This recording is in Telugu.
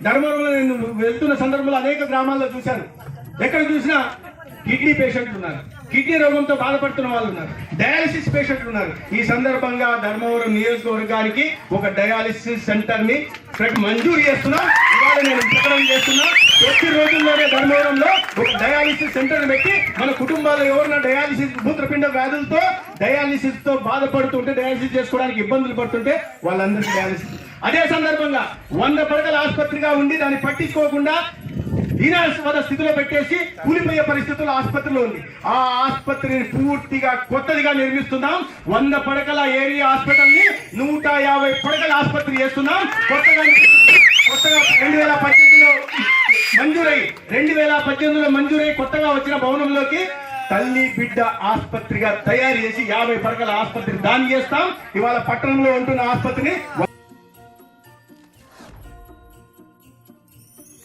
ధర్మవరంలో నేను వెళ్తున్న సందర్భంలో అనేక గ్రామాల్లో చూశాను. ఎక్కడ చూసినా కిడ్నీ పేషెంట్లు ఉన్నారు, కిడ్నీ రోగంతో బాధపడుతున్న వాళ్ళు ఉన్నారు, డయాలిసిస్ పేషెంట్లు ఉన్నారు. ఈ సందర్భంగా ధర్మవరం నియోజకవర్గానికి ఒక డయాలిసిస్ సెంటర్ ని మంజూరు చేస్తున్నాం. ఇవాళ నేను ప్రకటన చేస్తున్నా, ప్రతి రోజుల్లోనే ధర్మవరంలో ఒక డయాలిసిస్ సెంటర్ పెట్టి మన కుటుంబాల్లో ఎవరైనా డయాలిసిస్ మూత్రపిండ వ్యాధులతో డయాలిసిస్ తో బాధపడుతుంటే, డయాలిసిస్ చేసుకోవడానికి ఇబ్బందులు పడుతుంటే వాళ్ళందరికీ డయాలిసిస్. అదే సందర్భంగా 100 పడకల ఆసుపత్రిగా ఉండి దాన్ని పట్టించుకోకుండా దీనాస్పద స్థితిలో పెట్టేసి కూలిపోయే పరిస్థితుల్లో ఆసుపత్రిలో ఉంది. ఆ ఆసుపత్రిని పూర్తిగా కొత్తదిగా నిర్మిస్తున్నాం. 100 పడకల ఏరియా హాస్పిటల్ ని 150 పడకల ఆసుపత్రి చేస్తున్నాం. కొత్తగా 2018లో మంజూరై కొత్తగా వచ్చిన భవనంలోకి తల్లి బిడ్డ ఆసుపత్రిగా తయారు చేసి 50 పడకల ఆసుపత్రి దాన్ని చేస్తాం. ఇవాళ పట్టణంలో ఉంటున్న ఆసుపత్రిని